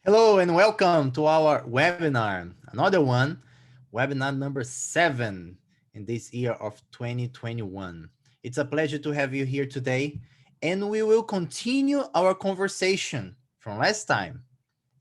Hello and welcome to our webinar. Another one, webinar number 7 in this year of 2021. It's a pleasure to have you here today, and we will continue our conversation from last time.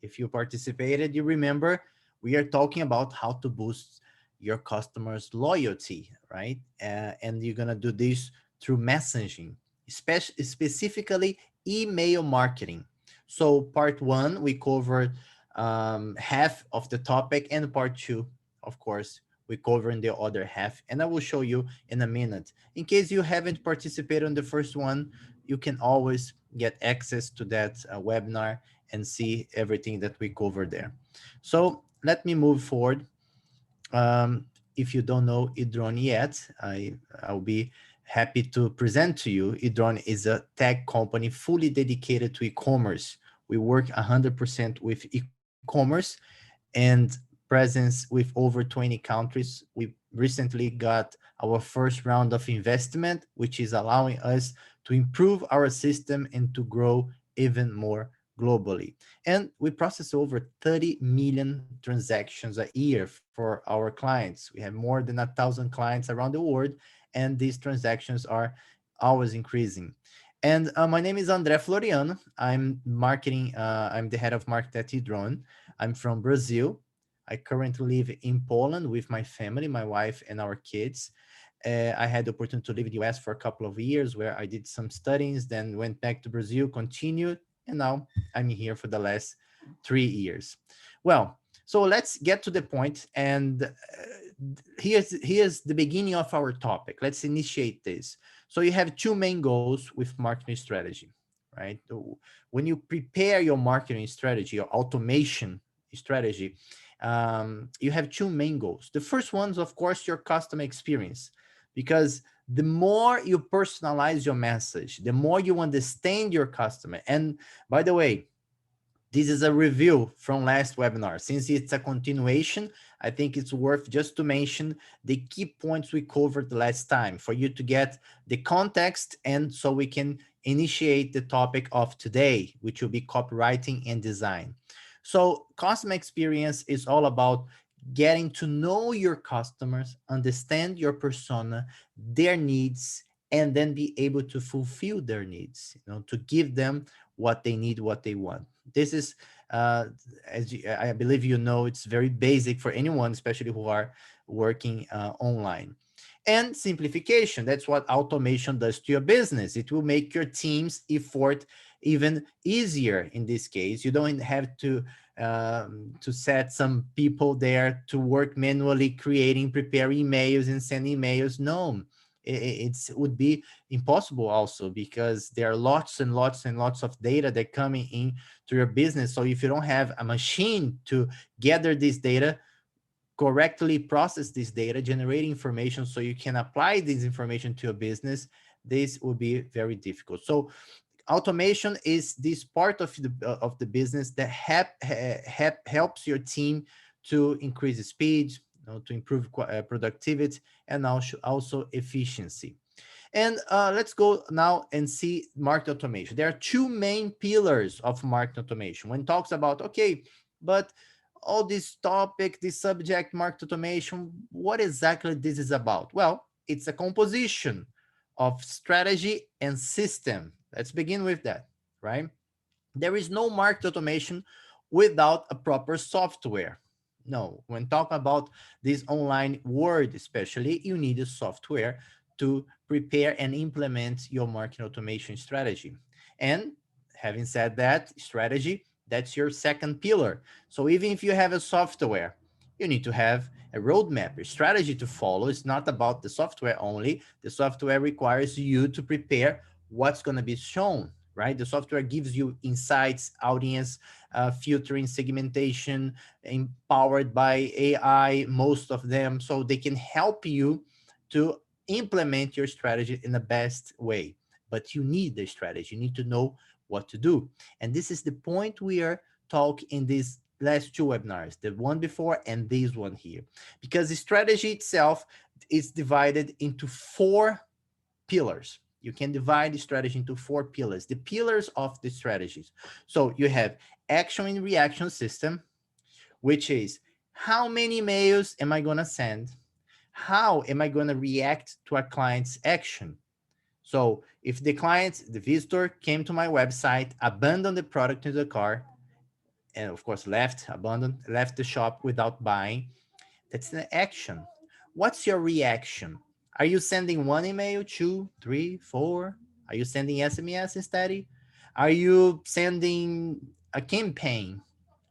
If you participated, you remember we are talking about how to boost your customers' loyalty, right? And you're gonna do this through messaging, specifically email marketing. So part one, we covered half of the topic, and part two, of course, we cover in the other half. And I will show you in a minute. In case you haven't participated on the first one, you can always get access to that webinar and see everything that we cover there. So let me move forward. If you don't know Idron yet, I'll be happy to present to you. Idron is a tech company fully dedicated to e-commerce. We work 100% with e-commerce and presence with over 20 countries. We recently got our first round of investment, which is allowing us to improve our system and to grow even more globally. And we process over 30 million transactions a year for our clients. We have more than 1,000 clients around the world, and these transactions are always increasing. And my name is André Floriano. I'm the head of market at Edron. I'm from Brazil. I currently live in Poland with my family, my wife, and our kids. I had the opportunity to live in the US for a couple of years where I did some studies, then went back to Brazil, continued, and now I'm here for the last 3 years. Well, so let's get to the point, and here's the beginning of our topic. Let's initiate this. So you have two main goals with marketing strategy, right? When you prepare your marketing strategy or automation strategy, you have two main goals. The first one is, of course, your customer experience, because the more you personalize your message, the more you understand your customer. And by the way, this is a review from last webinar. Since it's a continuation, I think it's worth just to mention the key points we covered last time for you to get the context, and so we can initiate the topic of today, which will be copywriting and design. So customer experience is all about getting to know your customers, understand your persona, their needs, and then be able to fulfill their needs, to give them what they need, what they want. This is, I believe it's very basic for anyone, especially who are working online. And simplification, that's what automation does to your business. It will make your team's effort even easier. In this case, you don't have to set some people there to work manually, prepare emails and send emails. No, it would be impossible also, because there are lots and lots and lots of data that coming in to your business. So if you don't have a machine to gather this data, correctly process this data, generate information so you can apply this information to your business, this would be very difficult. So automation is this part of the business that helps your team to increase the speed, to improve productivity, and also efficiency. And let's go now and see market automation. There are two main pillars of market automation. When it talks about, okay, but all this topic, this subject, market automation, what exactly this is about? Well, it's a composition of strategy and system. Let's begin with that, right? There is no market automation without a proper software. No, when talking about this online world, especially, you need a software to prepare and implement your marketing automation strategy. And having said that, strategy, that's your second pillar. So even if you have a software, you need to have a roadmap, a strategy to follow. It's not about the software only. The software requires you to prepare what's going to be shown, right? The software gives you insights, audience, filtering, segmentation, empowered by AI, most of them, so they can help you to implement your strategy in the best way. But you need the strategy. You need to know what to do. And this is the point we are talking in these last two webinars, the one before and this one here, because the strategy itself is divided into 4 pillars. You can divide the strategy into four pillars, the pillars of the strategies. So you have action and reaction system, which is how many emails am I going to send? How am I going to react to a client's action? So if the client, the visitor came to my website, abandoned the product in the car, and of course left the shop without buying, that's the action. What's your reaction? Are you sending one email, two, three, four? Are you sending SMS instead? Are you sending a campaign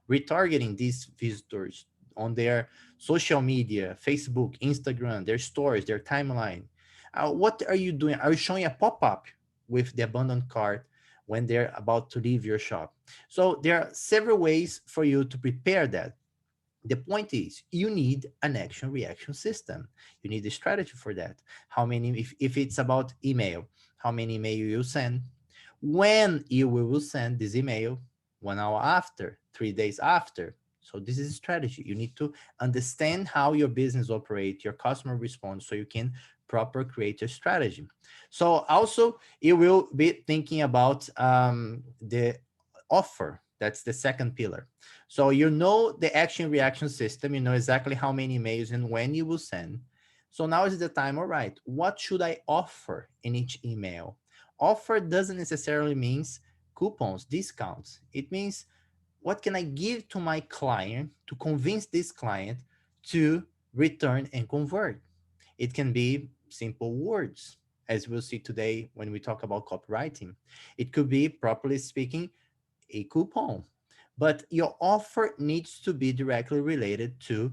retargeting these visitors on their social media, Facebook, Instagram, their stories, their timeline? What are you doing? Are you showing a pop-up with the abandoned cart when they're about to leave your shop? So there are several ways for you to prepare that. The point is you need an action reaction system. You need a strategy for that. How many, if it's about email, how many email you send, when you will send this email, 1 hour after, 3 days after. So this is a strategy. You need to understand how your business operates, your customer response, so you can proper create a strategy. So also you will be thinking about the offer. That's the second pillar. So you know the action reaction system, you know exactly how many emails and when you will send. So now is the time, all right, what should I offer in each email? Offer doesn't necessarily means coupons, discounts. It means what can I give to my client to convince this client to return and convert? It can be simple words, as we'll see today when we talk about copywriting. It could be, properly speaking, a coupon, but your offer needs to be directly related to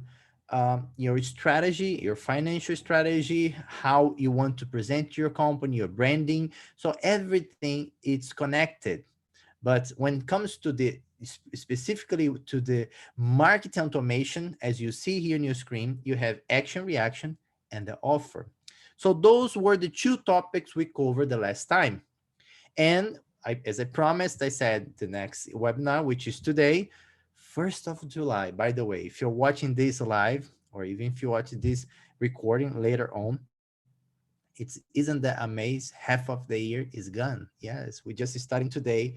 your strategy, your financial strategy, how you want to present your company, your branding. So everything is connected. But when it comes to the specifically to the marketing automation, as you see here on your screen, you have action, reaction, and the offer. So those were the two topics we covered the last time. And as I promised, I said the next webinar, which is today, 1st of July. By the way, if you're watching this live, or even if you watch this recording later on, isn't that amazing? Half of the year is gone. Yes, we just starting today.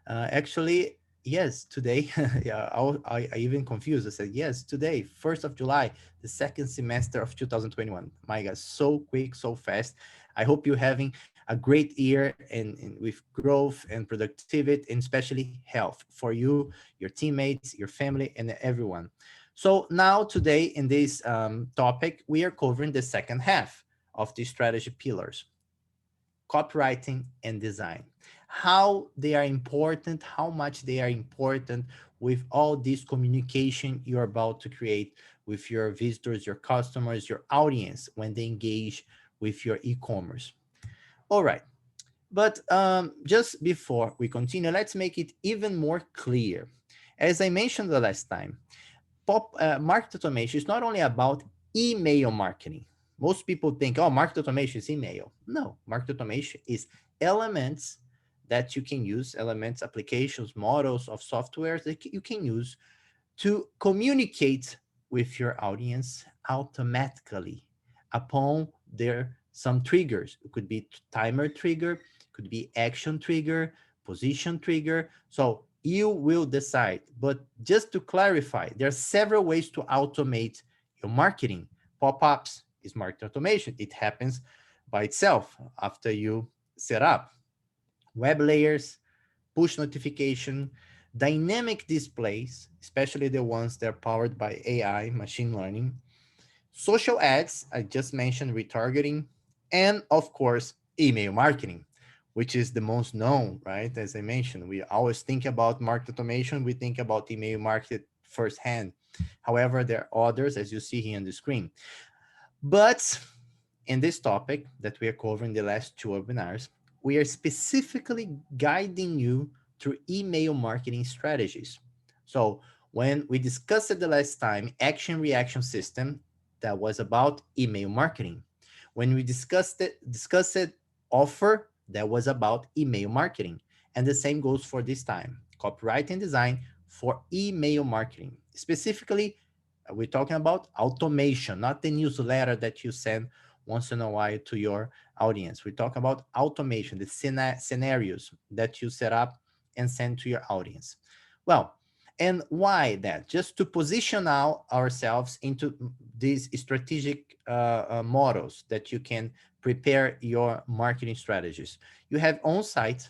Actually, yes, today. Yeah, I even confused. I said yes, today, 1st of July, the second semester of 2021. My God, so quick, so fast. I hope you're having a great year and with growth and productivity and especially health for you, your teammates, your family, and everyone. So now today in this topic, we are covering the second half of the strategy pillars, copywriting and design, how they are important, how much they are important with all this communication you're about to create with your visitors, your customers, your audience when they engage with your e-commerce. All right. But just before we continue, let's make it even more clear. As I mentioned the last time, market automation is not only about email marketing. Most people think, oh, market automation is email. No, market automation is elements that you can use, elements, applications, models of softwares that you can use to communicate with your audience automatically upon their some triggers. It could be timer trigger, could be action trigger, position trigger. So you will decide. But just to clarify, there are several ways to automate your marketing. Pop-ups is marketing automation. It happens by itself after you set up. Web layers, push notification, dynamic displays, especially the ones that are powered by AI, machine learning, social ads, I just mentioned retargeting, and of course, email marketing, which is the most known, right? As I mentioned, we always think about market automation, we think about email market firsthand. However, there are others, as you see here on the screen. But in this topic that we are covering the last two webinars, we are specifically guiding you through email marketing strategies. So when we discussed it the last time, action reaction system, that was about email marketing. When we discussed it offer, that was about email marketing. And the same goes for this time, copywriting design for email marketing. Specifically, we're talking about automation, not the newsletter that you send once in a while to your audience. We talk about automation, the scenarios that you set up and send to your audience. Well, and why that? Just to position ourselves into these strategic models that you can prepare your marketing strategies. You have on-site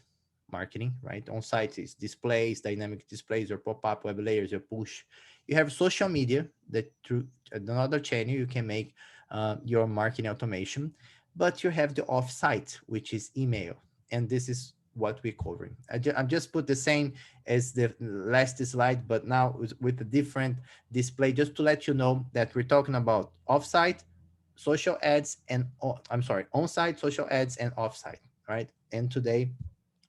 marketing, right? On-site is displays, dynamic displays, or pop-up web layers, or push. You have social media that through another channel you can make your marketing automation, but you have the off-site, which is email, and this is what we're covering. I'm just put the same as the last slide, but now with a different display, just to let you know that we're talking about off-site, social ads, and I'm sorry, on-site, social ads, and off-site, right? And today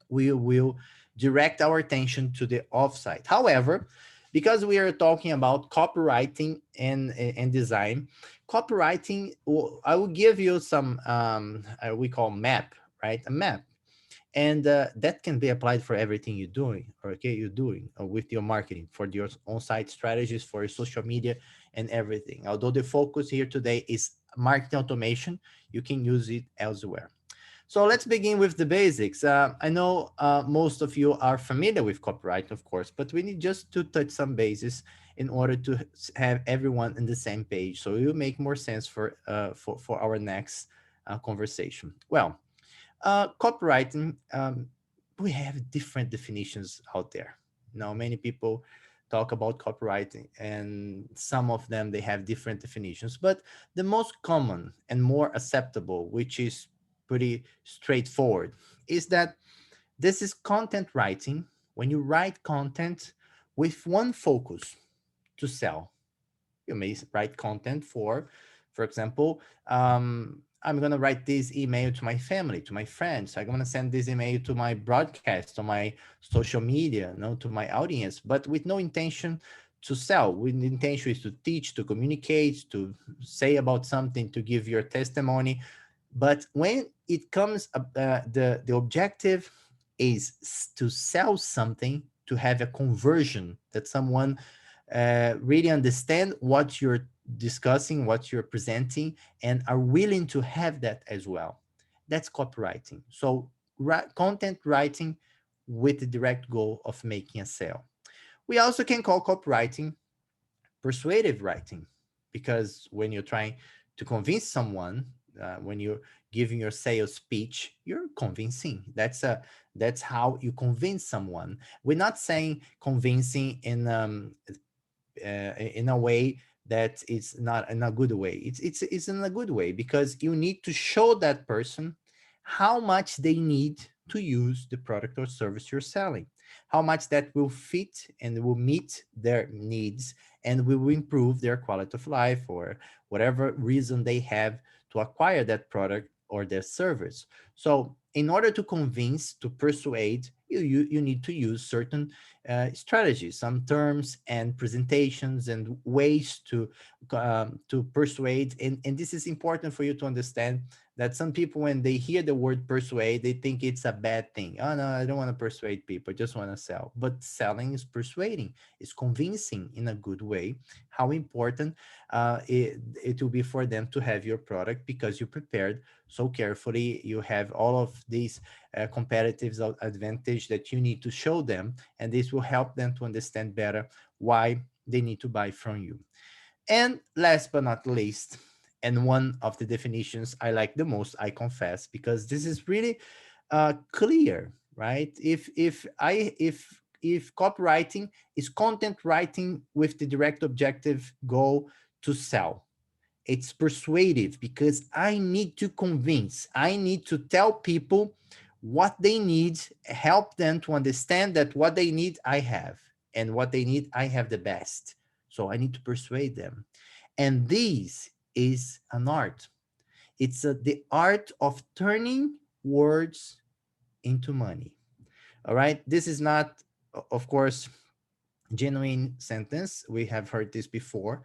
we will direct our attention to the offsite. However, because we are talking about copywriting and design, copywriting, I will give you some we call map, right? A map, and that can be applied for everything you're doing. Okay, you're doing with your marketing, for your on-site strategies, for your social media, and everything. Although the focus here today is marketing automation, you can use it elsewhere. So let's begin with the basics. I know most of you are familiar with copyright, of course, but we need just to touch some bases in order to have everyone in the same page. So it will make more sense for our next conversation. Well, copywriting, we have different definitions out there. Now, many people talk about copywriting, and some of them they have different definitions. But the most common and more acceptable, which is pretty straightforward, is that this is content writing. When you write content with one focus, to sell. You may write content for example, I'm going to write this email to my family, to my friends. I'm going to send this email to my broadcast, to my social media, to my audience, but with no intention to sell. With the intention is to teach, to communicate, to say about something, to give your testimony. But when it comes, the objective is to sell something, to have a conversion, that someone really understand what you're discussing, what you're presenting, and are willing to have that as well. That's copywriting. So content writing with the direct goal of making a sale. We also can call copywriting persuasive writing, because when you're trying to convince someone, when you're giving your sales speech, you're convincing. That's how you convince someone. We're not saying convincing in a way that it's not in a good way. It's in a good way, because you need to show that person how much they need to use the product or service you're selling, how much that will fit and will meet their needs and will improve their quality of life, or whatever reason they have to acquire that product or their service. So in order to convince, to persuade, you need to use certain strategies, some terms and presentations and ways to persuade. And this is important for you to understand, that some people, when they hear the word persuade, they think it's a bad thing. Oh no, I don't want to persuade people, I just want to sell. But selling is persuading, it's convincing in a good way how important it will be for them to have your product, because you prepared so carefully. You have all of these competitive advantage that you need to show them, and this will help them to understand better why they need to buy from you. And last but not least, and one of the definitions I like the most, I confess, because this is really clear, right? If copywriting is content writing with the direct objective goal to sell, it's persuasive, because I need to convince, I need to tell people what they need, help them to understand that what they need I have, and what they need I have the best. So I need to persuade them. And this is an art. It's the art of turning words into money. All right. This is not, of course, genuine sentence. We have heard this before.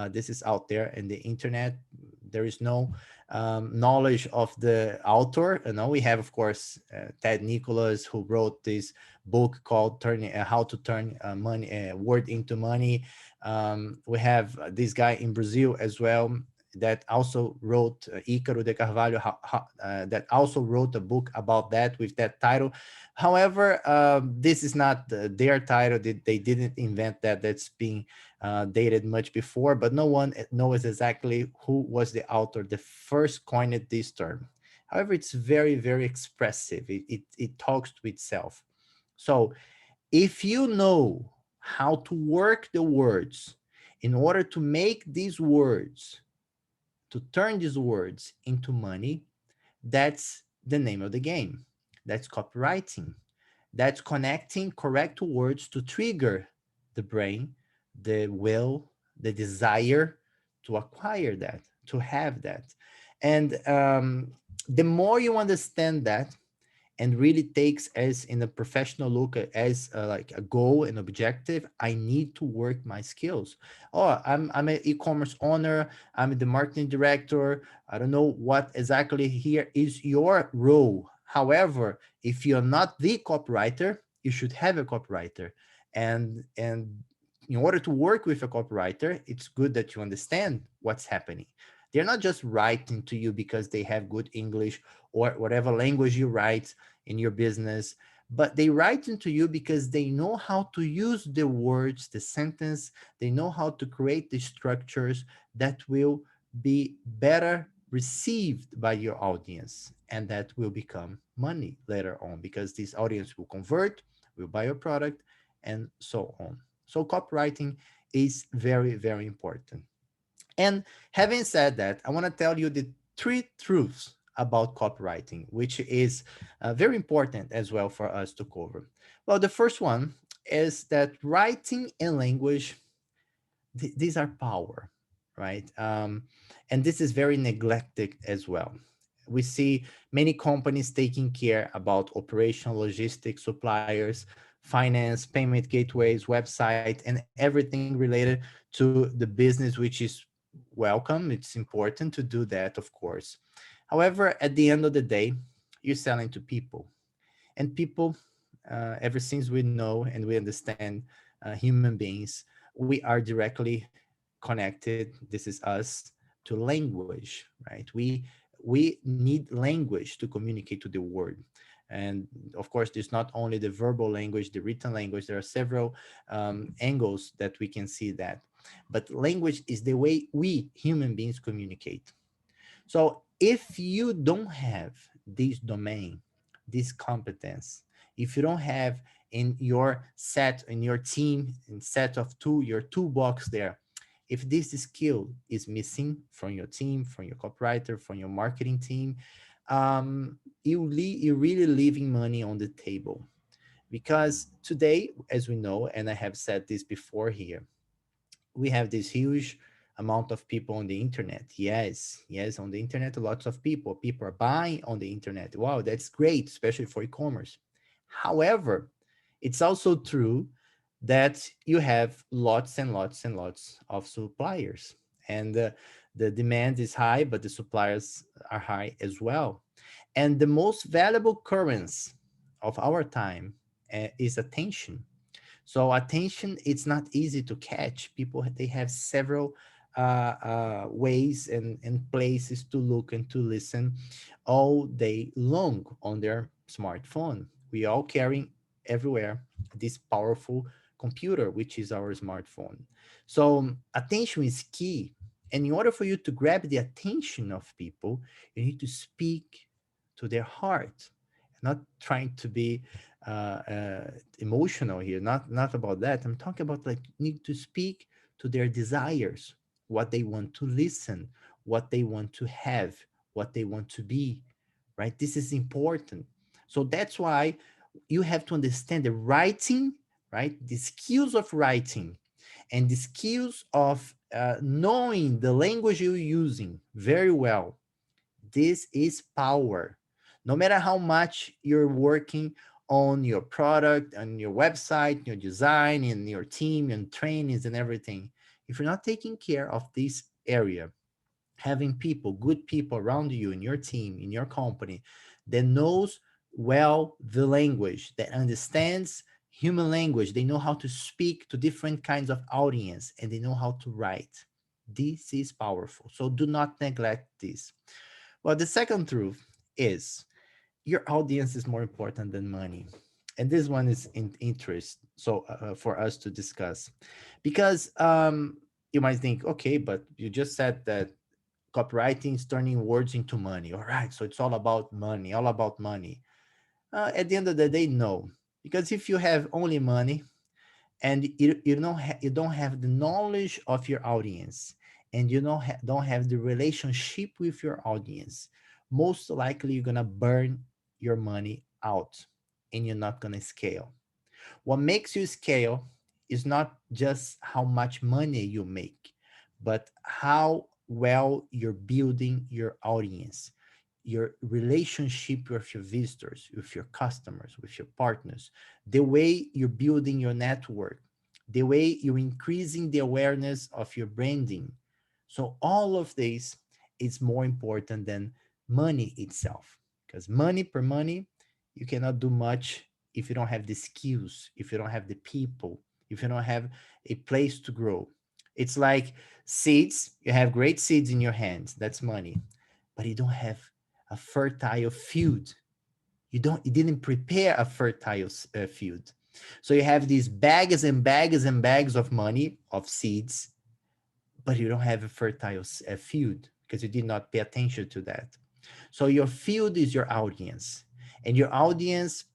This is out there in the internet. There is no knowledge of the author. We have, of course, Ted Nicholas, who wrote this book called "Turning How to Turn Money Word into Money." We have this guy in Brazil as well. that also wrote Ícaro de Carvalho, that also wrote a book about that with that title. However, this is not their title. They didn't invent that. That's being dated much before, but no one knows exactly who was the author, the first coined this term. However, it's very, very expressive. It talks to itself. So if you know how to work the words in order to make these words, to turn these words into money, that's the name of the game. That's copywriting. That's connecting correct words to trigger the brain, the will, the desire to acquire that, to have that. And the more you understand that, and really takes as in a professional look as like a goal and objective, I need to work my skills. Oh, I'm an e-commerce owner, I'm the marketing director, I don't know what exactly here is your role. However, if you're not the copywriter, you should have a copywriter. And in order to work with a copywriter, it's good that you understand what's happening. They're not just writing to you because they have good English or whatever language you write in your business, but they write into you because they know how to use the words, the sentence, they know how to create the structures that will be better received by your audience, and that will become money later on because this audience will convert, will buy your product, and so on. So copywriting is very, very important. And having said that, I want to tell you the three truths about copywriting, which is very important as well for us to cover. Well, the first one is that writing and language, these are power, right? And this is very neglected as well. We see many companies taking care about operational logistics, suppliers, finance, payment gateways, website, and everything related to the business, which is welcome. It's important to do that, of course. However, at the end of the day, you're selling to people, and people, ever since we know and we understand human beings, we are directly connected. This is us to language, right? We need language to communicate to the world. And of course, there's not only the verbal language, the written language, there are several angles that we can see that. But language is the way we human beings communicate. So if you don't have this domain, this competence, if you don't have in your set, in your team, in set of two, your toolbox there, if this skill is missing from your team, from your copywriter, from your marketing team, you're really leaving money on the table. Because today, as we know, and I have said this before here, we have this huge amount of people on the internet. Yes, yes, on the internet, lots of people are buying on the internet. Wow, that's great, especially for e-commerce. However, it's also true that you have lots and lots and lots of suppliers, and the demand is high, but the suppliers are high as well. And the most valuable currency of our time is attention. So attention, it's not easy to catch. People, they have several ways and places to look and to listen all day long on their smartphone. We all carrying everywhere this powerful computer, which is our smartphone. So attention is key. And in order for you to grab the attention of people, you need to speak to their heart, not trying to be emotional here, not about that. I'm talking about like need to speak to their desires, what they want to listen, what they want to have, what they want to be, right? This is important. So that's why you have to understand the writing, right? The skills of writing and the skills of knowing the language you're using very well. This is power. No matter how much you're working on your product, on your website, your design, in your team, and trainings and everything, if you're not taking care of this area, having people, good people around you in your team, in your company, that knows well the language, that understands human language, they know how to speak to different kinds of audience, and they know how to write. This is powerful. So do not neglect this. Well, the second truth is your audience is more important than money. And this one is in interest. So for us to discuss, because you might think, okay, but you just said that copywriting is turning words into money. All right. So it's all about money, all about money. At the end of the day, no. Because if you have only money, and you don't have the knowledge of your audience, and you don't have the relationship with your audience, most likely you're gonna burn your money out, and you're not gonna scale. What makes you scale is not just how much money you make, but how well you're building your audience, your relationship with your visitors, with your customers, with your partners, the way you're building your network, the way you're increasing the awareness of your branding. So all of this is more important than money itself, because money per money, you cannot do much if you don't have the skills, if you don't have the people, if you don't have a place to grow. It's like seeds. You have great seeds in your hands. That's money. But you don't have a fertile field. You didn't prepare a fertile field. So you have these bags and bags and bags of money, of seeds, but you don't have a fertile field because you did not pay attention to that. So your field is your audience, and your audience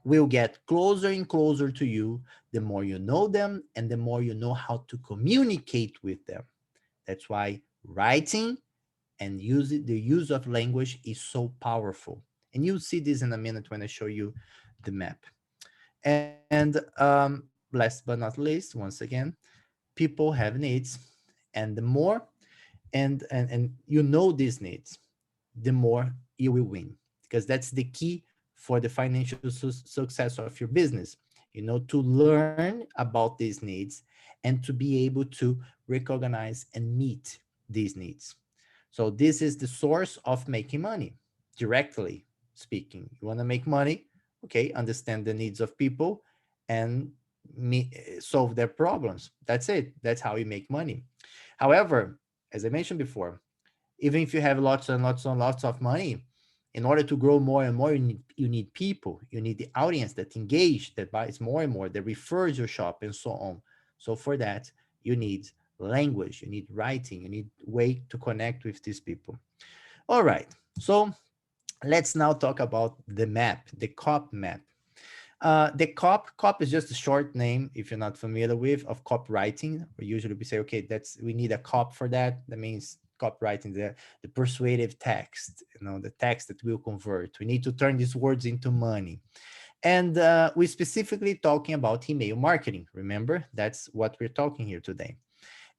will get closer and closer to you the more you know them and the more you know how to communicate with them. That's why writing and the use of language is so powerful. And you'll see this in a minute when I show you the map. And last but not least, once again, people have needs, and the more and you know these needs, the more you will win, because that's the key for the financial success of your business. To learn about these needs and to be able to recognize and meet these needs. So this is the source of making money, directly speaking. You want to make money, okay, understand the needs of people and solve their problems. That's it. That's how you make money. However, as I mentioned before, even if you have lots and lots and lots of money, in order to grow more and more, you need people. You need the audience that engage, that buys more and more, that refers your shop, and so on. So for that, you need language, you need writing, you need way to connect with these people. All right. So let's now talk about the map, the COP map. The COP is just a short name, if you're not familiar with, of copywriting. We usually we say, okay, we need a cop for that. That means copywriting, the persuasive text, the text that will convert. We need to turn these words into money. And we're specifically talking about email marketing. Remember, that's what we're talking here today.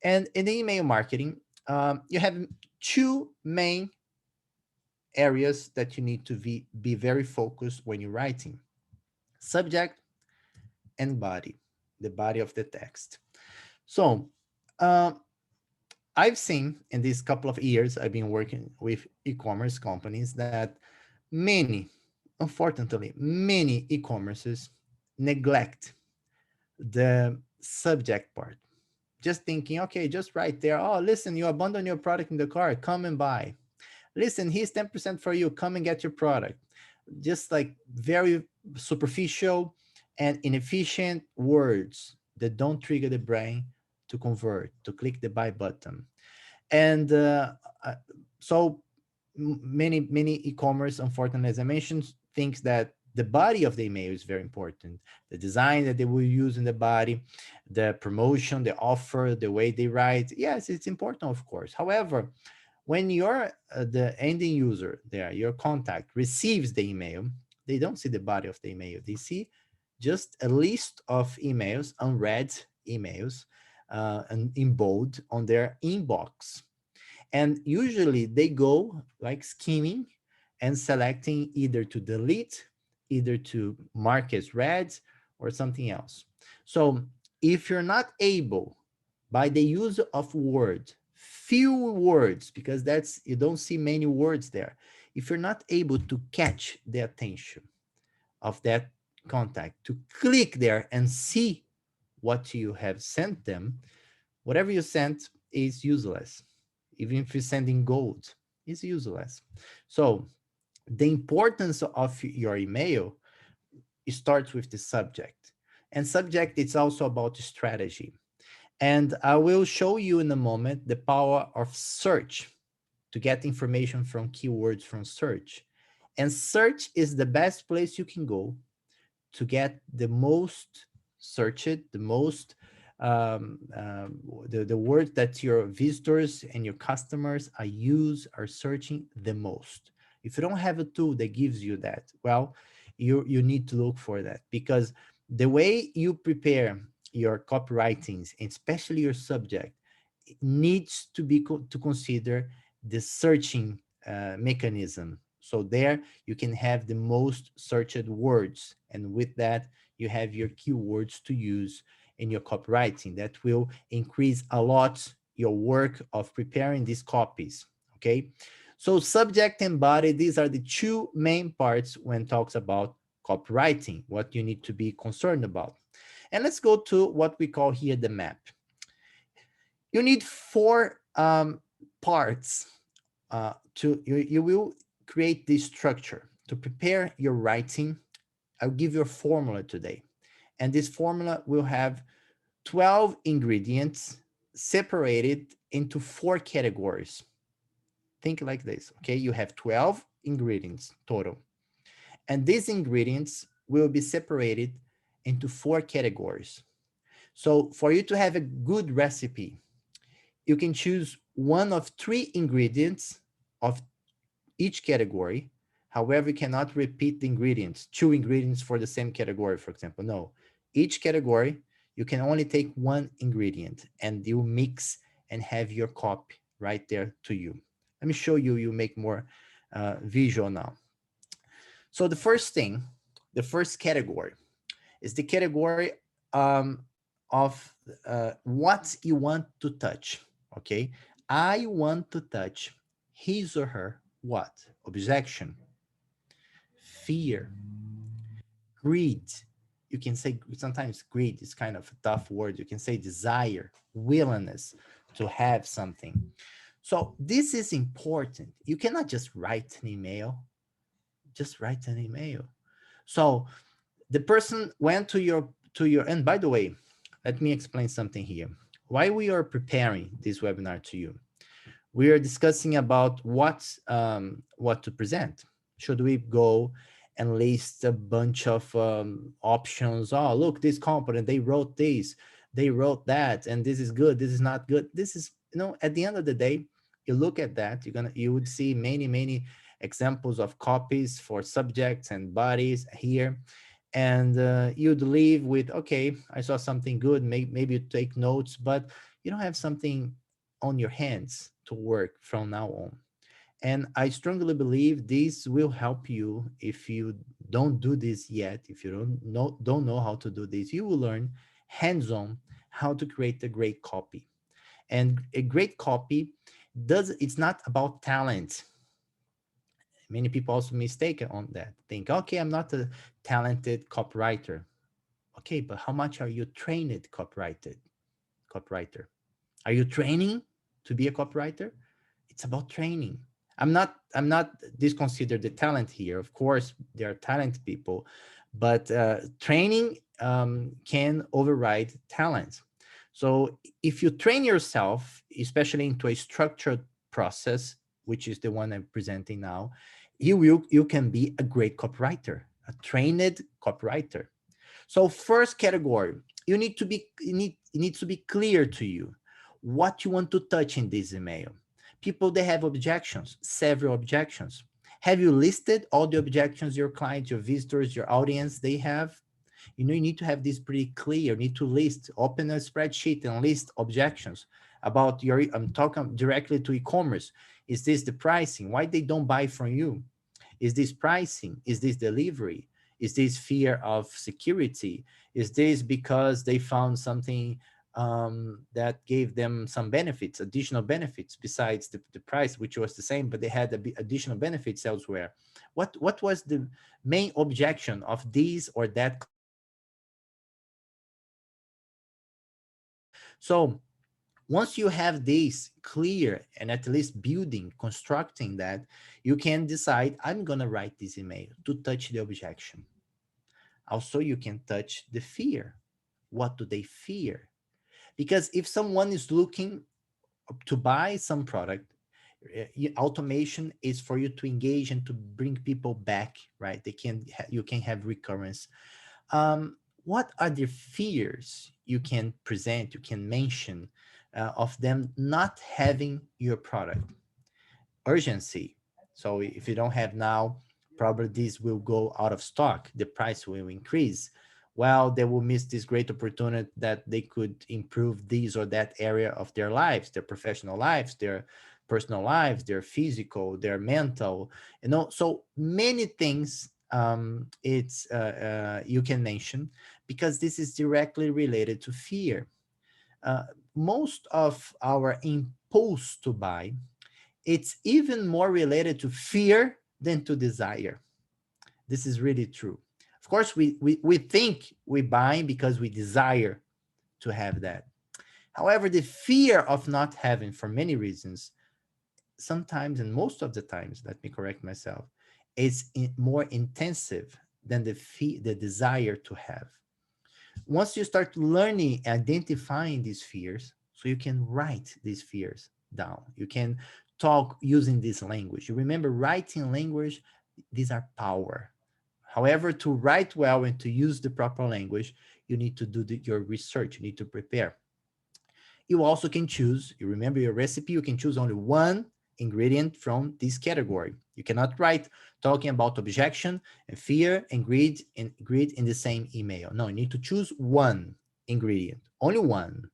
And in the email marketing, you have two main areas that you need to be very focused when you're writing: subject and body, the body of the text. So uh, I've seen in these couple of years I've been working with e-commerce companies that many, unfortunately, many e-commerces neglect the subject part. Just thinking, okay, just right there. Oh, listen, you abandon your product in the car, come and buy. Listen, here's 10% for you, come and get your product. Just like very superficial and inefficient words that don't trigger the brain to convert, to click the buy button. And uh, so many e-commerce, unfortunately, as I mentioned, thinks that the body of the email is very important. The design that they will use in the body, the promotion, the offer, the way they write. Yes, it's important, of course. However, when the ending user there, your contact, receives the email, they don't see the body of the email. They see just a list of emails, unread emails, and in bold on their inbox. And usually they go like skimming and selecting either to delete, either to mark as read, or something else. So if you're not able, by the use of words, few words, because that's, you don't see many words there. If you're not able to catch the attention of that contact, to click there and see what you have sent them, whatever you sent is useless. Even if you're sending gold, it's useless. So the importance of your email starts with the subject. And subject, it's also about strategy. And I will show you in a moment the power of search to get information from keywords from search. And search is the best place you can go to get the most searched, the most the word that your visitors and your customers are searching the most. If you don't have a tool that gives you that, well, you need to look for that, because the way you prepare your copywritings, especially your subject, needs to be to consider the searching mechanism. So there you can have the most searched words, and with that you have your keywords to use in your copywriting. That will increase a lot your work of preparing these copies. Okay, so subject and body, these are the two main parts when talks about copywriting, what you need to be concerned about. And let's go to what we call here the map. You need four parts you will create this structure to prepare your writing. I'll give you a formula today, and this formula will have 12 ingredients separated into four categories. Think like this. Okay, you have 12 ingredients total, and these ingredients will be separated into four categories. So for you to have a good recipe, you can choose one of three ingredients of each category. However, you cannot repeat the ingredients, two ingredients for the same category, for example. No, each category, you can only take one ingredient and you mix and have your copy right there to you. Let me show you, you make more visual now. So the first thing, the first category is the category of what you want to touch. Okay, I want to touch his or her what? Objection, fear, greed. You can say sometimes greed is kind of a tough word. You can say desire, willingness to have something. So this is important. You cannot just write an email, just write an email. So the person went to your, and by the way, let me explain something here. Why we are preparing this webinar to you? We are discussing about what to present. Should we go and list a bunch of options? Oh, look, this company, they wrote this, they wrote that, and this is good, this is not good. This is, you know, at the end of the day, you look at that, you would see many examples of copies for subjects and bodies here, and you'd leave with, okay, I saw something good, maybe you take notes, but you don't have something on your hands to work from now on. And I strongly believe this will help you. If you don't do this yet, if you don't know how to do this, you will learn hands-on how to create a great copy. And a great copy it's not about talent. Many people also mistake on that, think, okay, I'm not a talented copywriter. Okay, but how much are you trained copywriter? Are you training to be a copywriter? It's about training. I'm not disconsider the talent here. Of course, there are talented people, but training can override talent. So if you train yourself, especially into a structured process, which is the one I'm presenting now, you can be a great copywriter, a trained copywriter. So first category, it needs to be clear to you what you want to touch in this email. People, they have objections, several objections. Have you listed all the objections your clients, your visitors, your audience, they have? You know, you need to have this pretty clear. You need to list, open a spreadsheet and list objections about your, I'm talking directly to e-commerce. Is this the pricing? Why they don't buy from you? Is this pricing? Is this delivery? Is this fear of security? Is this because they found something that gave them some benefits, additional benefits besides the price, which was the same, but they had additional benefits elsewhere? What was the main objection of this or that client? So Once you have this clear and at least building, constructing that, you can decide, I'm going to write this email to touch the objection. Also, you can touch the fear. What do they fear? Because if someone is looking to buy some product, automation is for you to engage and to bring people back, right? You can have recurrence. What are the fears you can present, you can mention of them not having your product? Urgency. So if you don't have now, probably this will go out of stock. The price will increase. Well, they will miss this great opportunity that they could improve this or that area of their lives, their professional lives, their personal lives, their physical, their mental, so many things it's you can mention, because this is directly related to fear. Uh, Most of our impulse to buy, it's even more related to fear than to desire. This is really true. Of course, we think we buy because we desire to have that. However, the fear of not having, for many reasons, sometimes and most of the times, let me correct myself, is more intensive than the desire to have. Once you start learning, identifying these fears, so you can write these fears down, you can talk using this language. You remember, writing language, these are power. However, to write well and to use the proper language, you need to do your research, you need to prepare. You also can choose, you remember your recipe, you can choose only one ingredient from this category. You cannot write talking about objection and fear and greed in the same email. No, you need to choose one ingredient, only one.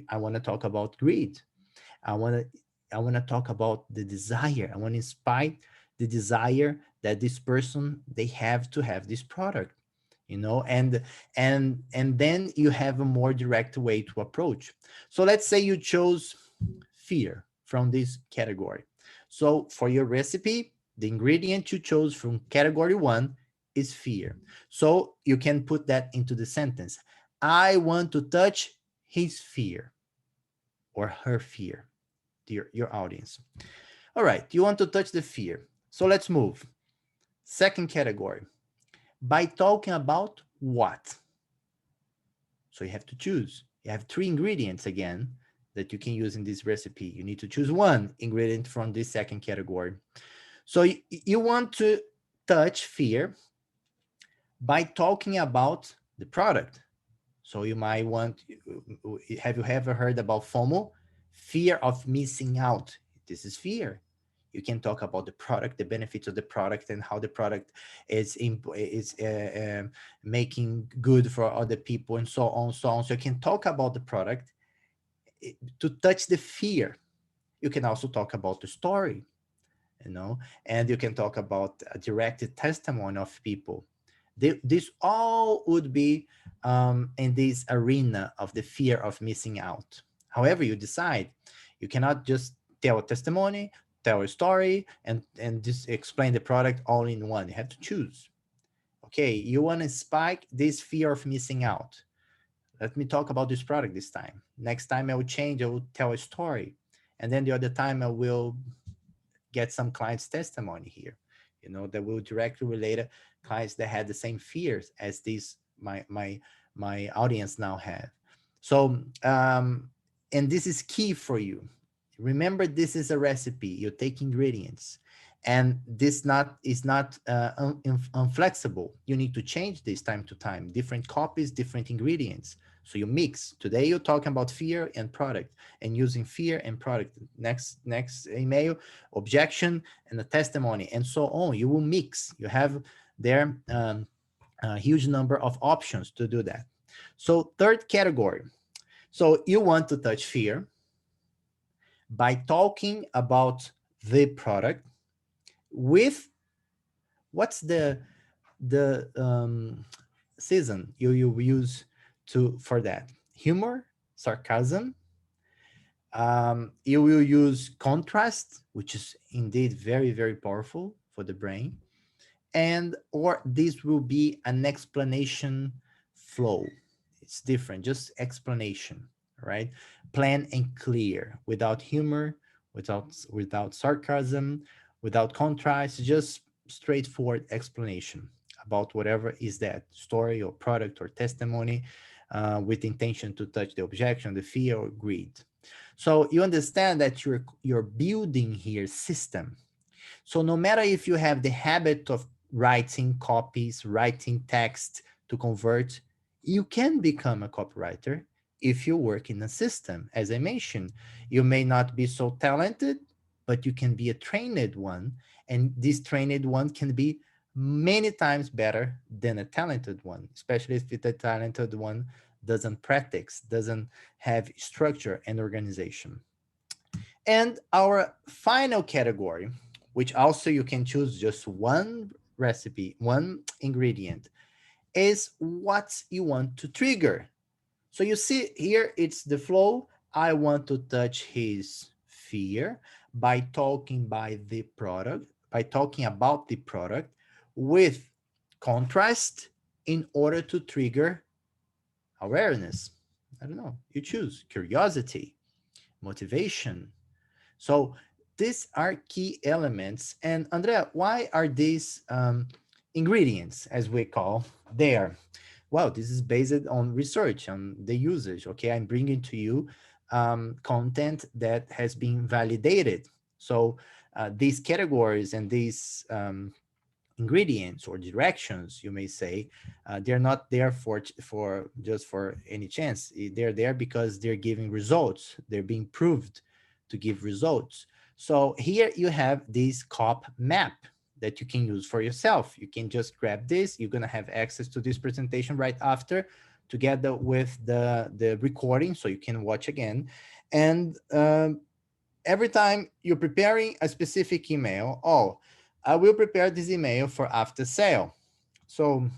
I want to talk about greed. I want to I want to talk about the desire. I want to inspire the desire that this person they have to have this product, and then you have a more direct way to approach. So let's say you chose fear from this category. So for your recipe, the ingredient you chose from category 1 is fear. So you can put that into the sentence. I want to touch his fear or her fear, your audience. All right, you want to touch the fear. So let's move. Second category, by talking about what? So you have to choose. You have 3 ingredients again that you can use in this recipe. You need to choose one ingredient from this second category. So you want to touch fear by talking about the product. So you might want, have you ever heard about FOMO? Fear of missing out. This is fear. You can talk about the product, the benefits of the product, and how the product is making good for other people, and so on, so on. So you can talk about the product to touch the fear. You can also talk about the story, and you can talk about a direct testimony of people. This all would be in this arena of the fear of missing out. However, you decide, you cannot just tell a testimony, tell a story, and just explain the product all in one. You have to choose. Okay, you want to spike this fear of missing out. Let me talk about this product this time. Next time I will change, I will tell a story. And then the other time I will get some clients' testimony here, that will directly relate clients that had the same fears as these my audience now have. So and this is key for you. Remember, this is a recipe. You take ingredients, and this not is not unflexible. You need to change this time to time. Different copies, different ingredients. So you mix. Today you're talking about fear and product, and using fear and product. Next email, objection and a testimony, and so on. You will mix. You have there a huge number of options to do that. So third category. So you want to touch fear by talking about the product with what's the season you use to for that. Humor, sarcasm. You will use contrast, which is indeed very, very powerful for the brain. And or this will be an explanation flow. It's different, just explanation, right? Plain and clear, without humor, without sarcasm, without contrast, just straightforward explanation about whatever is that story or product or testimony, with intention to touch the objection, the fear, or greed. So you understand that you're building here system. So no matter if you have the habit of writing copies, writing text to convert, you can become a copywriter if you work in a system. As I mentioned, you may not be so talented, but you can be a trained one. And this trained one can be many times better than a talented one, especially if the talented one doesn't practice, doesn't have structure and organization. And our final category, which also you can choose just one recipe, one ingredient, is what you want to trigger. So you see here, it's the flow. I want to touch his fear by talking by talking about the product with contrast in order to trigger awareness. I don't know. You choose curiosity, motivation. So these are key elements. And Andrea, why are these ingredients, as we call, there? Well, this is based on research, on the usage. Okay, I'm bringing to you content that has been validated. So these categories and these ingredients or directions, you may say, they're not there for just for any chance. They're there because they're giving results. They're being proved to give results. So here you have this cop map that you can use for yourself. You can just grab this. You're gonna have access to this presentation right after, together with the recording, so you can watch again. And every time you're preparing a specific email, oh, I will prepare this email for after sale. So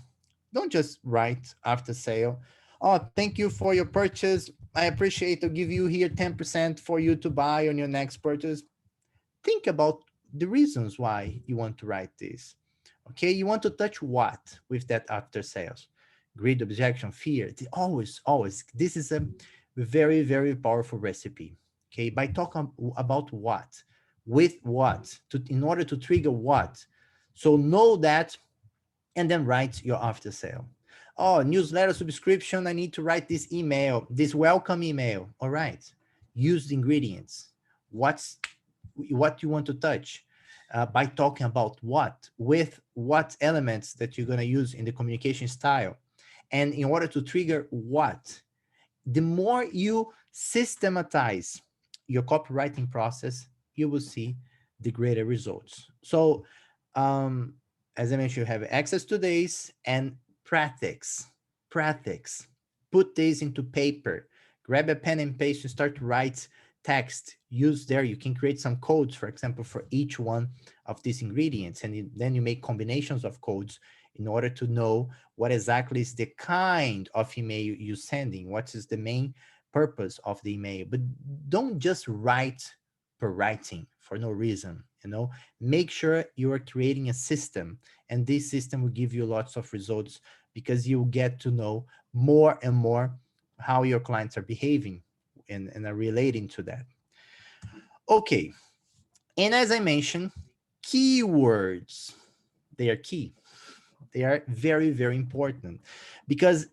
don't just write after sale. Oh, thank you for your purchase. I appreciate to give you here 10% for you to buy on your next purchase. Think about the reasons why you want to write this. Okay, you want to touch what with that after sales? Greed, objection, fear. Always. This is a very, very powerful recipe. Okay, by talking about what, with what, in order to trigger what. So know that, and then write your after sale. Oh, newsletter subscription. I need to write this email, this welcome email. All right. Use the ingredients. What you want to touch, by talking about what, with what elements that you're going to use in the communication style. And in order to trigger what, the more you systematize your copywriting process, you will see the greater results. So, um, as I mentioned, you have access to this and practice. Practice. Put this into paper. Grab a pen and paste and start to write text. Use there. You can create some codes, for example, for each one of these ingredients, and then you make combinations of codes in order to know what exactly is the kind of email you're sending, what is the main purpose of the email. But don't just write per writing for no reason. Make sure you are creating a system, and this system will give you lots of results because you get to know more and more how your clients are behaving and are relating to that. Okay, and as I mentioned, keywords, they are key. They are very, very important, because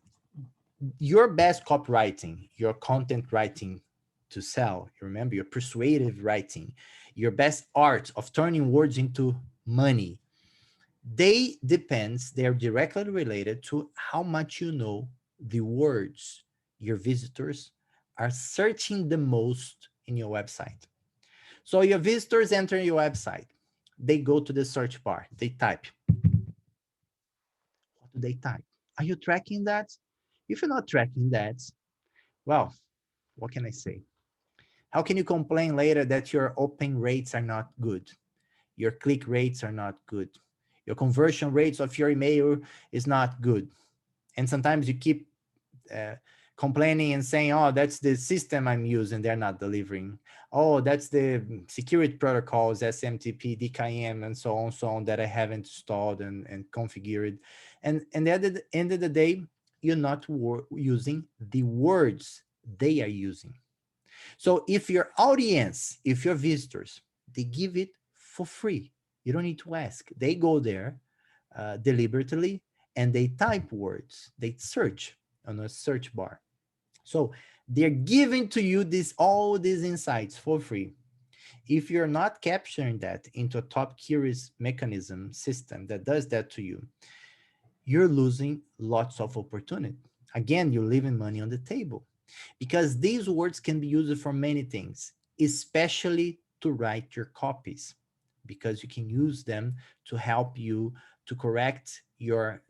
your best copywriting, your content writing to sell, you remember, your persuasive writing, your best art of turning words into money, they're directly related to how much you know the words your visitors are searching the most in your website. So your visitors enter your website, they go to the search bar, they type. What do they type? Are you tracking that? If you're not tracking that, well, what can I say? How can you complain later that your open rates are not good? Your click rates are not good. Your conversion rates of your email is not good. And sometimes you keep uh, complaining and saying, oh, that's the system I'm using, they're not delivering. Oh, that's the security protocols, SMTP, DKIM, and so on, that I haven't installed and configured. And at the end of the day, you're not using the words they are using. So if your audience, if your visitors, they give it for free, you don't need to ask. They go there deliberately and they type words, they search on a search bar. So they're giving to you all these insights for free. If you're not capturing that into a top curious mechanism system that does that to you, you're losing lots of opportunity. Again, you're leaving money on the table because these words can be used for many things, especially to write your copies, because you can use them to help you to correct your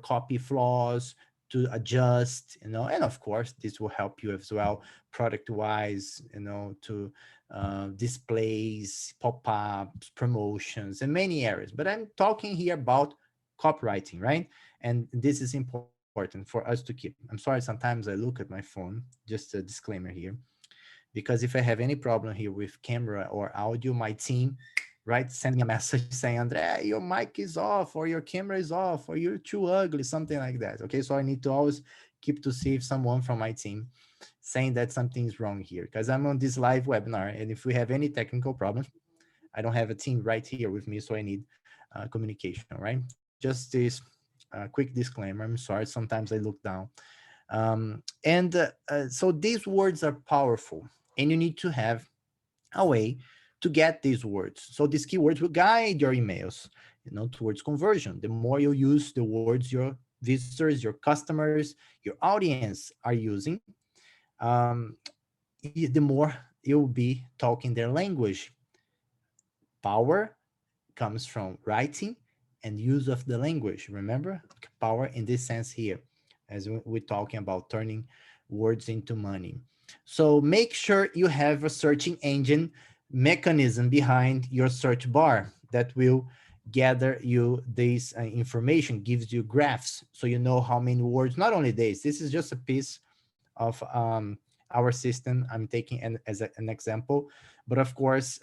copy flaws, to adjust, and of course this will help you as well product wise, to displays, pop-ups, promotions, and many areas. But I'm talking here about copywriting, right? And this is important for us to keep. I'm sorry, sometimes I look at my phone, just a disclaimer here, because if I have any problem here with camera or audio, my team, right, send me a message saying, Andre, your mic is off, or your camera is off, or you're too ugly, something like that. Okay, so I need to always keep to see if someone from my team saying that something is wrong here, because I'm on this live webinar, and if we have any technical problems, I don't have a team right here with me, so I need communication, right? Just this quick disclaimer. I'm sorry, sometimes I look down. So these words are powerful, and you need to have a way to get these words. So these keywords will guide your emails, towards conversion. The more you use the words your visitors, your customers, your audience are using, um, the more you'll be talking their language. Power comes from writing and use of the language. Remember, power in this sense here, as we're talking about turning words into money. So make sure you have a searching engine mechanism behind your search bar that will gather you this information, gives you graphs, so you know how many words. Not only this is just a piece of our system. I'm taking an example, but of course,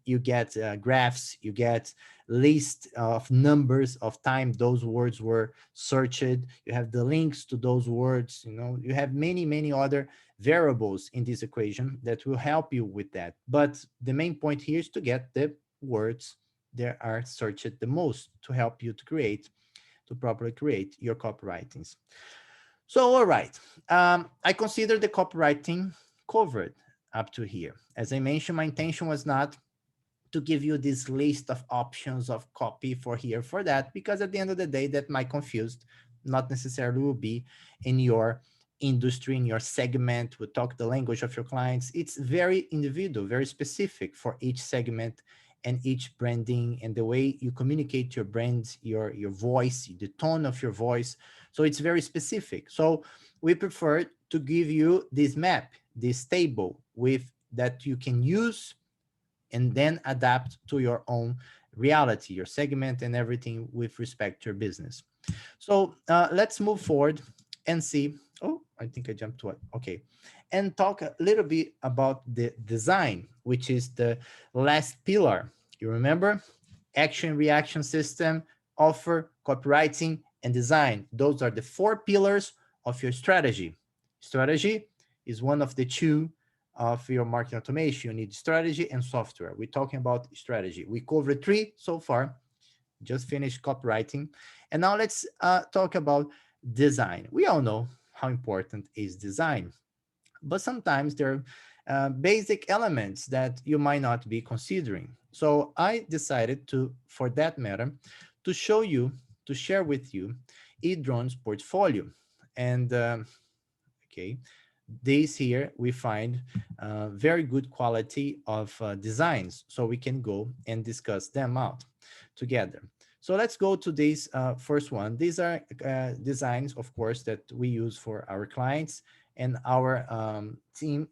you get graphs, you get list of numbers of time those words were searched. You have the links to those words. You have many other variables in this equation that will help you with that. But the main point here is to get the words that are searched the most to help you to properly create your copywritings. So, all right. I consider the copywriting covered up to here. As I mentioned, my intention was not to give you this list of options of copy for here, for that, because at the end of the day, that might confuse, not necessarily will be in your industry, in your segment, will talk the language of your clients. It's very individual, very specific for each segment and each branding and the way you communicate your brand, your voice, the tone of your voice. So it's very specific. So we prefer to give you this map, this table with that you can use and then adapt to your own reality, your segment, and everything with respect to your business. So let's move forward and see. Oh, I think I jumped to it. Okay. And talk a little bit about the design, which is the last pillar. You remember? Action, reaction system, offer, copywriting, and design. Those are the four pillars of your strategy. Strategy is one of the two of your marketing automation. You need strategy and software. We're talking about strategy. We covered three so far, just finished copywriting. And now let's talk about design. We all know how important is design, but sometimes there are basic elements that you might not be considering. So I decided to, for that matter, to show you, to share with you eDrone's portfolio. And okay, this here we find very good quality of designs, so we can go and discuss them out together. So let's go to this first one. These are designs, of course, that we use for our clients and our team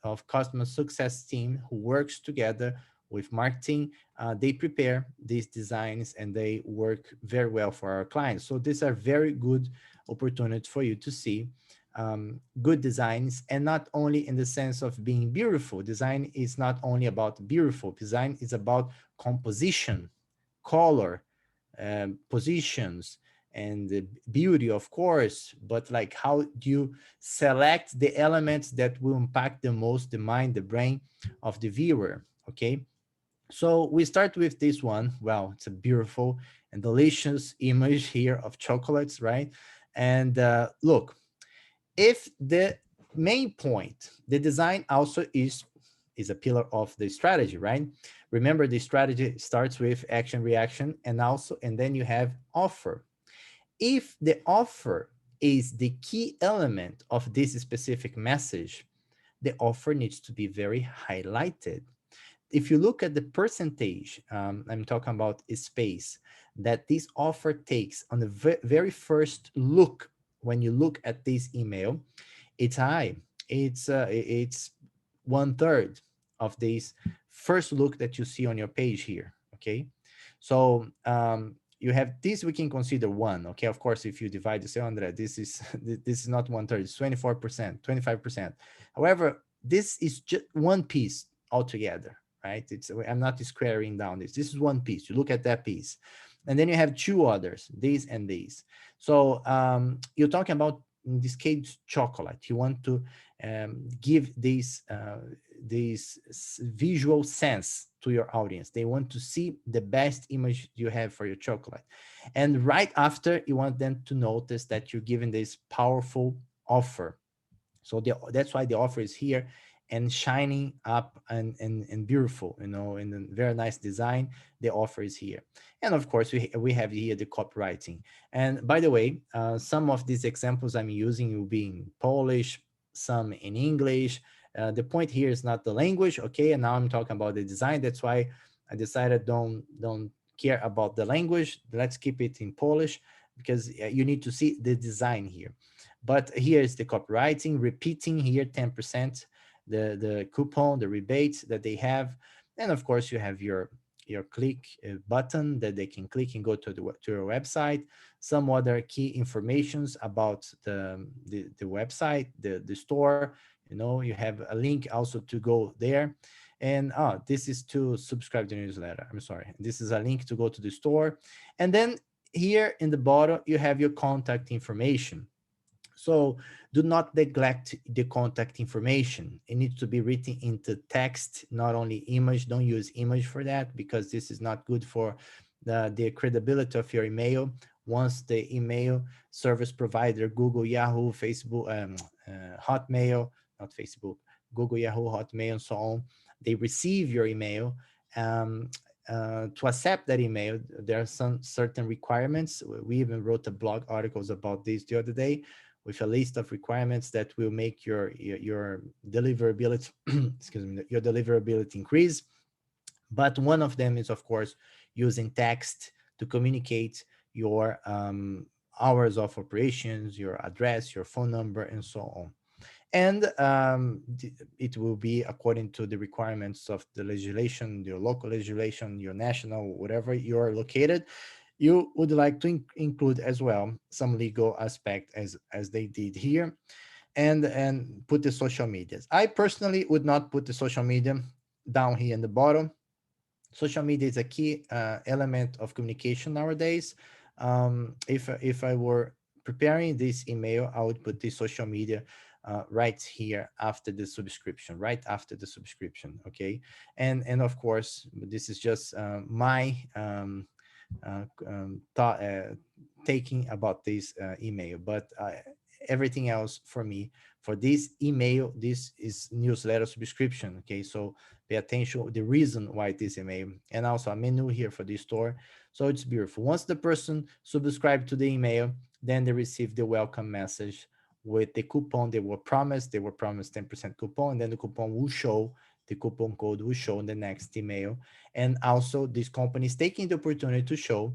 of customer success team who works together with marketing. They prepare these designs and they work very well for our clients. So these are very good opportunities for you to see good designs, and not only in the sense of being beautiful. Design is not only about beautiful. Design is about composition, color, positions, and the beauty, of course, but like how do you select the elements that will impact the most the mind, the brain of the viewer? Okay, so we start with this one. Well, it's a beautiful and delicious image here of chocolates, right? And look, if the main point, the design also is a pillar of the strategy, right? Remember, the strategy starts with action, reaction, and then you have offer. If the offer is the key element of this specific message, the offer needs to be very highlighted. If you look at the percentage, I'm talking about space that this offer takes on the very first look, when you look at this email, it's high. It's one third of this first look that you see on your page here. Okay, so you have this. We can consider one. Okay, of course, if you divide the 700, this is this is not one third. It's 24%, 25%. However, this is just one piece altogether, right? It's I'm not squaring down this. This is one piece. You look at that piece, and then you have two others, these and these. So you're talking about, in this case, chocolate. You want to give this visual sense to your audience. They want to see the best image you have for your chocolate, and right after, you want them to notice that you're giving this powerful offer. So that's why the offer is here and shining up and beautiful, in a very nice design. The offer is here. And of course, we have here the copywriting. And by the way, some of these examples I'm using will be in Polish, some in English. The point here is not the language, okay? And now I'm talking about the design. That's why I decided don't care about the language. Let's keep it in Polish, because you need to see the design here. But here is the copywriting, repeating here 10%, the coupon, the rebates that they have. And of course, you have your click button that they can click and go to your website. Some other key informations about the website, the store. You have a link also to go there. And this is to subscribe to the newsletter. I'm sorry. This is a link to go to the store. And then here in the bottom, you have your contact information. So do not neglect the contact information. It needs to be written into text, not only image. Don't use image for that, because this is not good for the credibility of your email. Once the email service provider, Google, Yahoo, Facebook, Hotmail, not Facebook, Google, Yahoo, Hotmail, and so on, they receive your email. Um, to accept that email, there are some certain requirements. We even wrote a blog articles about this the other day, with a list of requirements that will make your deliverability excuse me, your deliverability increase. But one of them is, of course, using text to communicate your hours of operations, your address, your phone number, and so on. And it will be according to the requirements of the legislation, your local legislation, your national, whatever you're located. You would like to include as well some legal aspect, as they did here, and put the social medias. I personally would not put the social media down here in the bottom. Social media is a key element of communication nowadays. If I were preparing this email, I would put the social media right here after the subscription, right after the subscription. Okay, and of course, this is just my thought, taking about this email, but everything else for me, for this email, this is newsletter subscription. Okay, so pay attention the reason why this email, and also a menu here for the store. So it's beautiful. Once the person subscribed to the email, then they receive the welcome message with the coupon they were promised 10% coupon, and then the coupon will show, the coupon code will show in the next email. And also, this company is taking the opportunity to show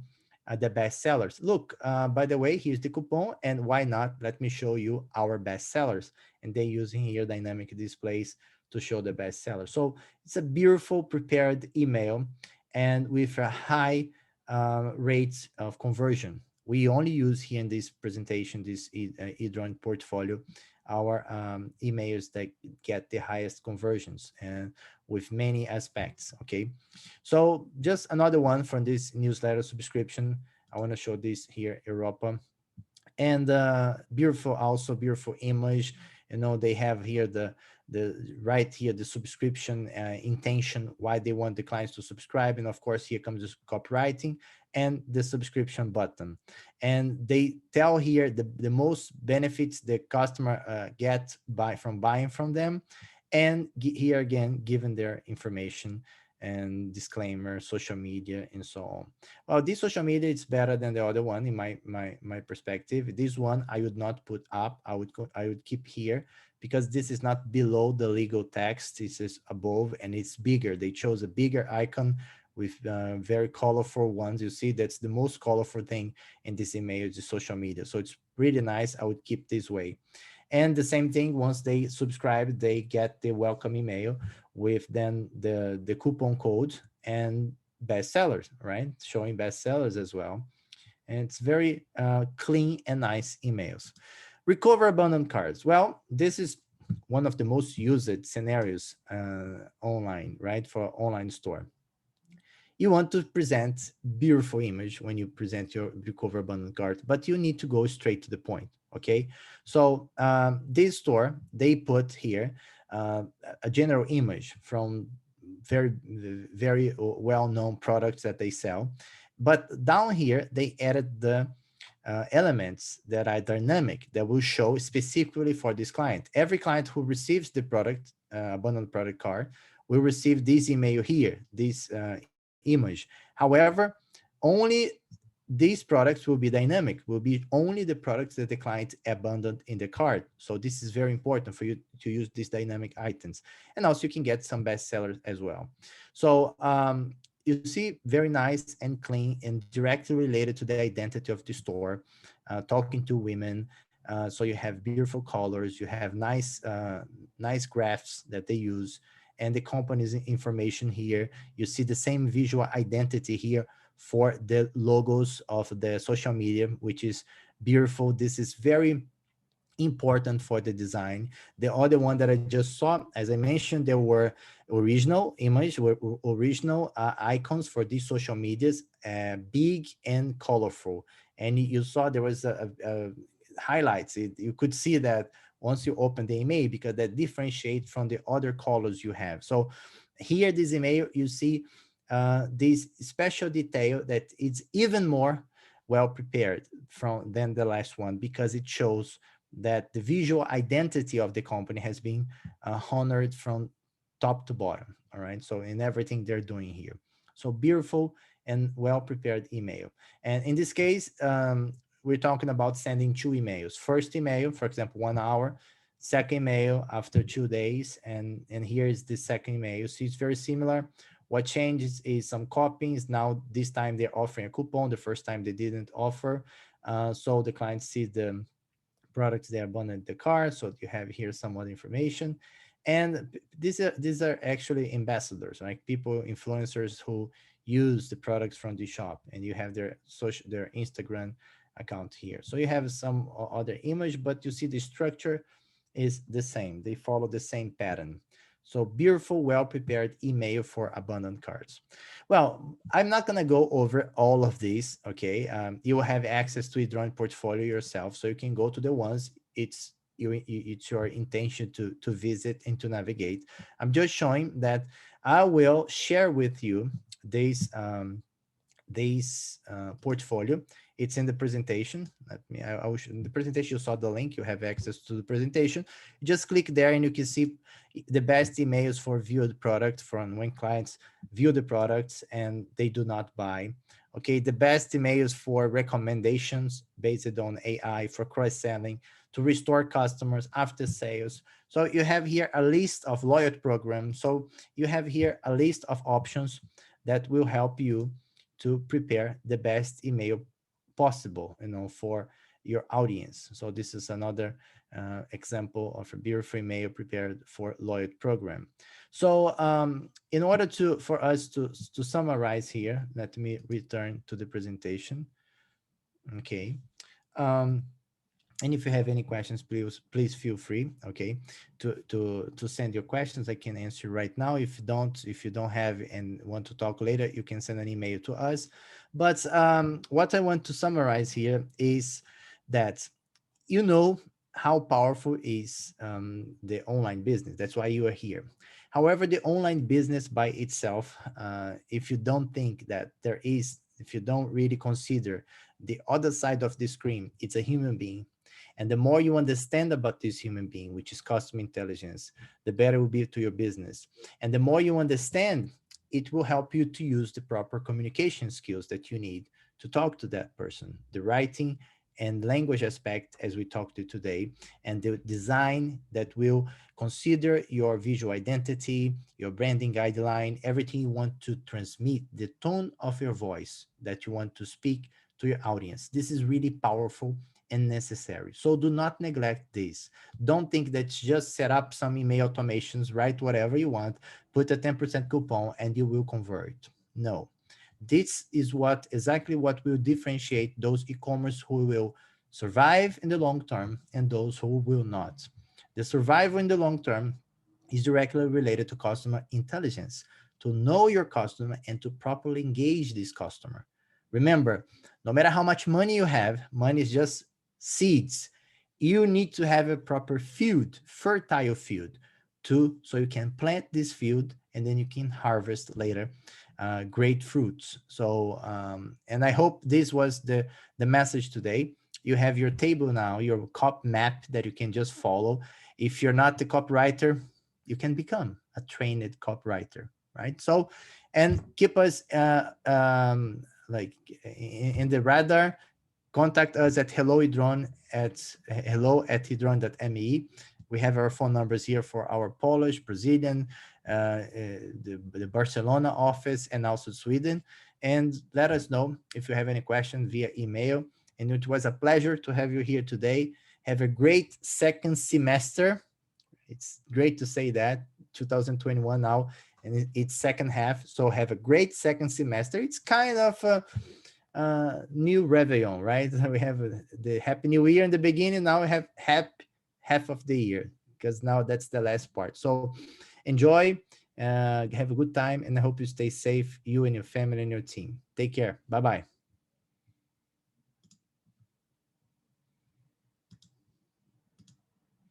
the best sellers. Look, by the way, here's the coupon, and why not? Let me show you our best sellers. And they're using here dynamic displays to show the best sellers. So it's a beautiful prepared email, and with a high rate of conversion. We only use here in this presentation, this eDrawing portfolio, our emails that get the highest conversions, and with many aspects. Okay, so just another one from this newsletter subscription. I want to show this here, Europa. And beautiful, also beautiful image. They have here the right here the subscription intention, why they want the clients to subscribe. And of course here comes this copywriting and the subscription button. And they tell here the most benefits the customer get by from buying from them. And here again given their information and disclaimer, social media, and so on. Well, this social media is better than the other one in my perspective. This one I would not put up. I would keep here because this is not below the legal text. This is above and it's bigger. They chose a bigger icon with very colorful ones. You see, that's the most colorful thing in this email is the social media. So it's really nice. I would keep this way. And the same thing, once they subscribe, they get the welcome email with then the coupon code and bestsellers, right? Showing bestsellers as well. And it's very clean and nice emails. Recover abandoned cards. Well, this is one of the most used scenarios online, right? For online store. You want to present beautiful image when you present your recover abandoned cart, but you need to go straight to the point. Okay, so this store, they put here uh, a general image from very very well-known products that they sell, but down here they added the elements that are dynamic that will show specifically for this client. Every client who receives the product abandoned product card will receive this email here, this image. However, only these products will be dynamic, will be only the products that the client abandoned in the cart. So this is very important for you to use these dynamic items. And also you can get some bestsellers as well. So you see, very nice and clean and directly related to the identity of the store, talking to women. So you have beautiful colors, you have nice graphs that they use, and the company's information here. You see the same visual identity here for the logos of the social media, which is beautiful. This is very important for the design. The other one that I just saw, as I mentioned, there were original image, were original icons for these social medias, big and colorful. And you saw there was a highlights. You could see that once you open the email because that differentiate from the other colors you have. So here, this email, you see this special detail that it's even more well prepared from than the last one because it shows that the visual identity of the company has been honored from top to bottom. All right. So in everything they're doing here. So beautiful and well prepared email. And in this case, we're talking about sending two emails. First email, for example, 1 hour. Second email after 2 days. And here is the second email. So it's very similar. What changes is some copyings. Now, this time they're offering a coupon. The first time they didn't offer. So the client sees the products they abandoned the car. So you have here some other information. And these are actually ambassadors, like people, influencers who use the products from the shop, and you have their Instagram account here. So you have some other image, but you see the structure is the same. They follow the same pattern. So beautiful, well-prepared email for abandoned cards. Well, I'm not going to go over all of these, okay? You will have access to a drawing portfolio yourself, so you can go to the ones it's your intention to visit and to navigate. I'm just showing that I will share with you this portfolio. It's in the presentation. Let me, I will, in the presentation, you saw the link, you have access to the presentation. You just click there and you can see the best emails for viewed product from when clients view the products and they do not buy. Okay, the best emails for recommendations based on AI for cross-selling, to restore customers after sales. So you have here a list of loyalty programs. So you have here a list of options that will help you to prepare the best email possible, for your audience. So this is another example of a beautiful email prepared for loyalty program. So in order for us to summarize here, let me return to the presentation. Okay. Um, And if you have any questions, please feel free, okay, to send your questions. I can answer right now. If you don't have and want to talk later, you can send an email to us. But what I want to summarize here is that you know how powerful is the online business. That's why you are here. However, the online business by itself, if you don't think that there is, if you don't really consider the other side of the screen, it's a human being. And the more you understand about this human being, which is customer intelligence, the better it will be to your business. And the more you understand, it will help you to use the proper communication skills that you need to talk to that person. The writing and language aspect, as we talked to today, and the design that will consider your visual identity, your branding guideline, everything you want to transmit, the tone of your voice that you want to speak to your audience. This is really powerful and necessary. So do not neglect this. Don't think that just set up some email automations, write whatever you want, put a 10% coupon, and you will convert. No, this is what exactly what will differentiate those e-commerce who will survive in the long term and those who will not. The survival in the long term is directly related to customer intelligence, to know your customer and to properly engage this customer. Remember, no matter how much money you have, money is just seeds. You need to have a proper field, fertile field, so you can plant this field and then you can harvest later great fruits. So, and I hope this was the message today. You have your table now, your cop map that you can just follow. If you're not the copywriter, you can become a trained copywriter, right? So, and keep us like in the radar. Contact us at hello@hidron.me. We have our phone numbers here for our Polish, Brazilian, the Barcelona office, and also Sweden. And let us know if you have any questions via email. And it was a pleasure to have you here today. Have a great second semester. It's great to say that 2021 now, and it's second half. So have a great second semester. It's kind of new Réveillon, right? We have the Happy New Year in the beginning. Now we have half of the year because now that's the last part. So enjoy, have a good time, and I hope you stay safe, you and your family and your team. Take care. Bye bye.